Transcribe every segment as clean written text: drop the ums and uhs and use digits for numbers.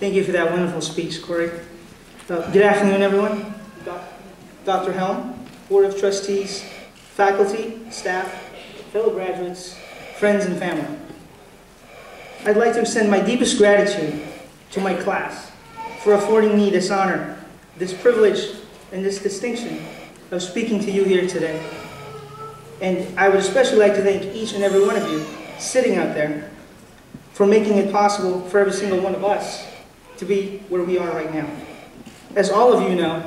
Thank you for that wonderful speech, Corey. Good afternoon, everyone. Dr. Helm, Board of Trustees, faculty, staff, fellow graduates, friends, and family. I'd like to extend my deepest gratitude to my class for affording me this honor, this privilege, and this distinction of speaking to you here today. And I would especially like to thank each and every one of you sitting out there for making it possible for every single one of us to be where we are right now. As all of you know,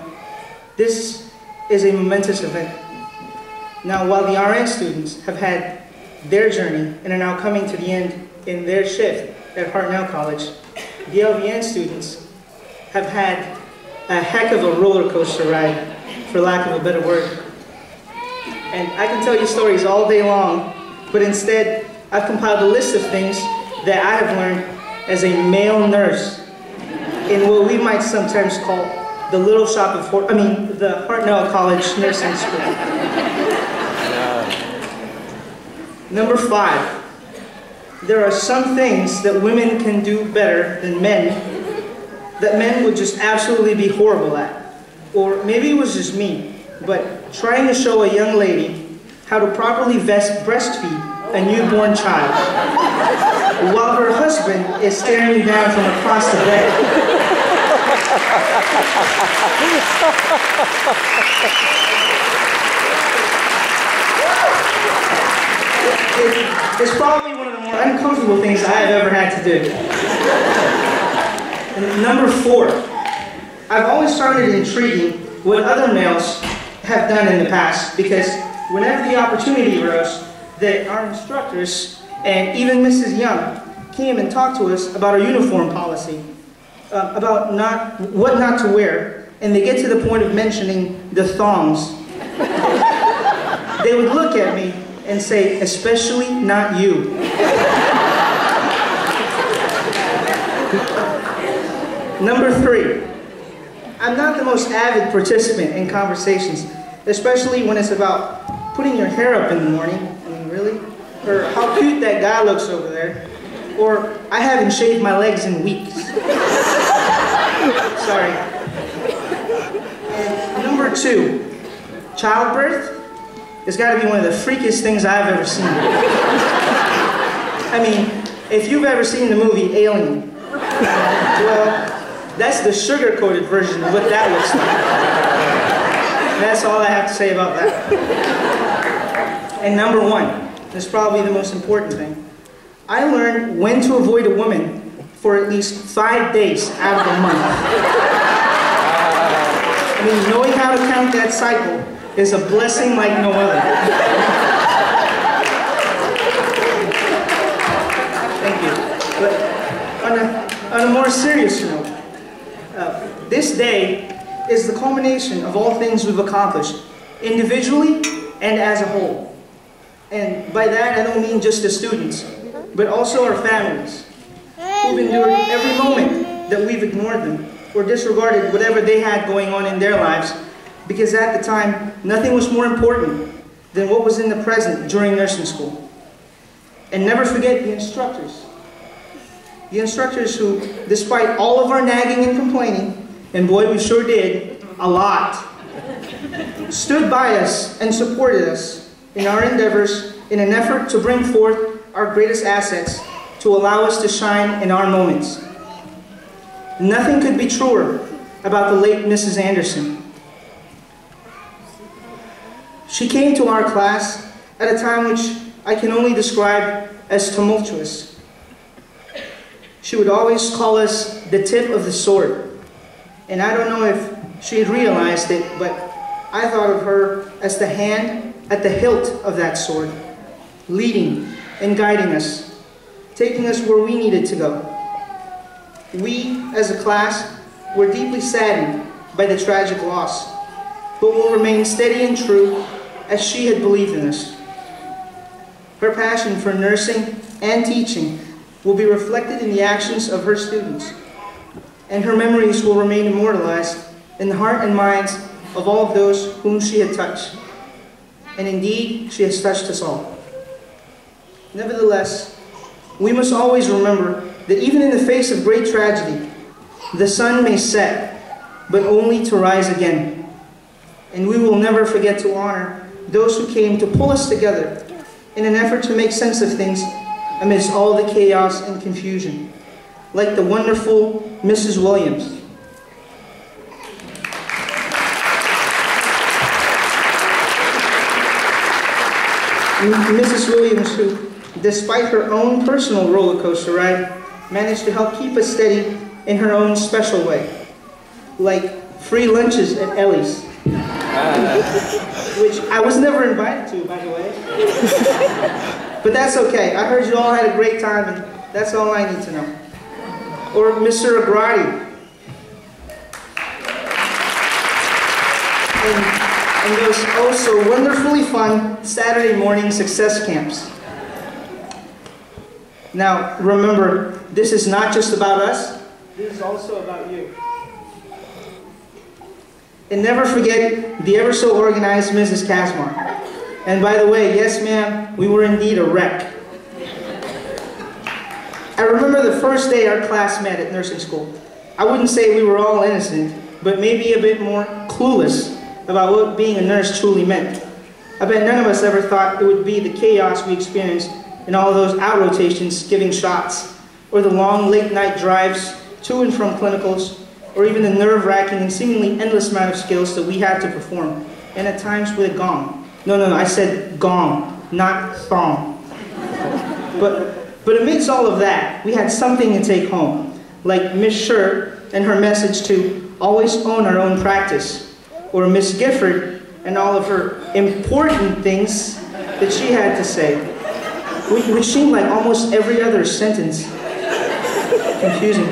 this is a momentous event. Now, while the RN students have had their journey and are now coming to the end in their shift at Hartnell College, the LVN students have had a heck of a roller coaster ride, for lack of a better word. And I can tell you stories all day long, but instead, I've compiled a list of things that I have learned as a male nurse in what we might sometimes call the little shop of the Hartnell College Nursing School. Number 5, there are some things that women can do better than men that men would just absolutely be horrible at. Or maybe it was just me, but trying to show a young lady how to properly breastfeed a newborn child while her husband is staring down from across the bed. It's probably one of the more uncomfortable things I've ever had to do. And number 4, I've always found it intriguing what other males have done in the past, because whenever the opportunity arose, that our instructors and even Mrs. Young came and talked to us about our uniform policy, about what not to wear, and they get to the point of mentioning the thongs. They would look at me and say, especially not you. Number 3, I'm not the most avid participant in conversations, especially when it's about putting your hair up in the morning. I mean, really? Or how cute that guy looks over there. Or I haven't shaved my legs in weeks. Sorry. And number 2, childbirth has got to be one of the freakiest things I've ever seen. I mean, if you've ever seen the movie Alien, well, that's the sugar-coated version of what that looks like. That's all I have to say about that. And number 1, this is probably the most important thing. I learned when to avoid a woman for at least 5 days out of the month. I mean, knowing how to count that cycle is a blessing like no other. Thank you. But on a more serious note, this day is the culmination of all things we've accomplished, individually and as a whole. And by that, I don't mean just the students, but also our families, who've endured every moment that we've ignored them or disregarded whatever they had going on in their lives, because at the time, nothing was more important than what was in the present during nursing school. And never forget the instructors. The instructors who, despite all of our nagging and complaining, and boy, we sure did, a lot, stood by us and supported us in our endeavors in an effort to bring forth our greatest assets to allow us to shine in our moments. Nothing could be truer about the late Mrs. Anderson. She came to our class at a time which I can only describe as tumultuous. She would always call us the tip of the sword. And I don't know if she had realized it, but I thought of her as the hand at the hilt of that sword, leading and guiding us, taking us where we needed to go. We, as a class, were deeply saddened by the tragic loss, but will remain steady and true as she had believed in us. Her passion for nursing and teaching will be reflected in the actions of her students, and her memories will remain immortalized in the heart and minds of all of those whom she had touched. And indeed, she has touched us all. Nevertheless, we must always remember that even in the face of great tragedy, The sun may set, but only to rise again. And we will never forget to honor those who came to pull us together in an effort to make sense of things amidst all the chaos and confusion, like the wonderful Mrs. Williams. Mrs. Williams, who, despite her own personal roller coaster ride, managed to help keep us steady in her own special way, like free lunches at Ellie's, which I was never invited to, by the way. But that's okay. I heard you all had a great time, and that's all I need to know. Or Mr. Agrati. And those also wonderfully fun Saturday morning success camps. Now, remember, this is not just about us, this is also about you. And never forget the ever so organized Mrs. Casmar. And by the way, yes ma'am, we were indeed a wreck. I remember the first day our class met at nursing school. I wouldn't say we were all innocent, but maybe a bit more clueless about what being a nurse truly meant. I bet none of us ever thought it would be the chaos we experienced in all of those out rotations giving shots, or the long late night drives to and from clinicals, or even the nerve-wracking and seemingly endless amount of skills that we had to perform, and at times with a gong. No, I said gong, not thong. But amidst all of that, we had something to take home, like Miss Scher and her message to always own our own practice, or Miss Gifford and all of her important things that she had to say, which seemed like almost every other sentence. Confusing.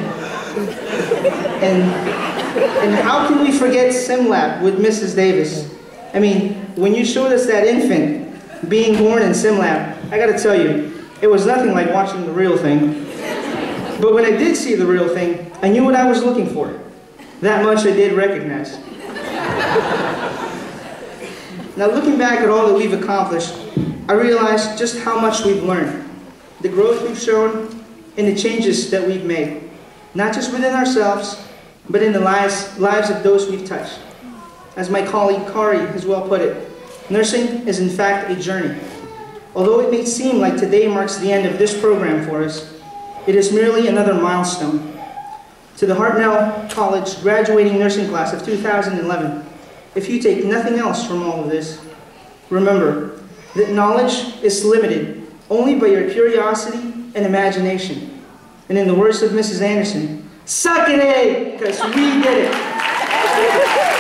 And how can we forget SimLab with Mrs. Davis? I mean, when you showed us that infant being born in SimLab, I gotta tell you, it was nothing like watching the real thing. But when I did see the real thing, I knew what I was looking for. That much I did recognize. Now, looking back at all that we've accomplished, I realized just how much we've learned, the growth we've shown, and the changes that we've made, not just within ourselves, but in the lives of those we've touched. As my colleague Kari has well put it, nursing is in fact a journey. Although it may seem like today marks the end of this program for us, it is merely another milestone. To the Hartnell College graduating nursing class of 2011, if you take nothing else from all of this, remember that knowledge is limited only by your curiosity and imagination. And in the words of Mrs. Anderson, suck it, because we did it.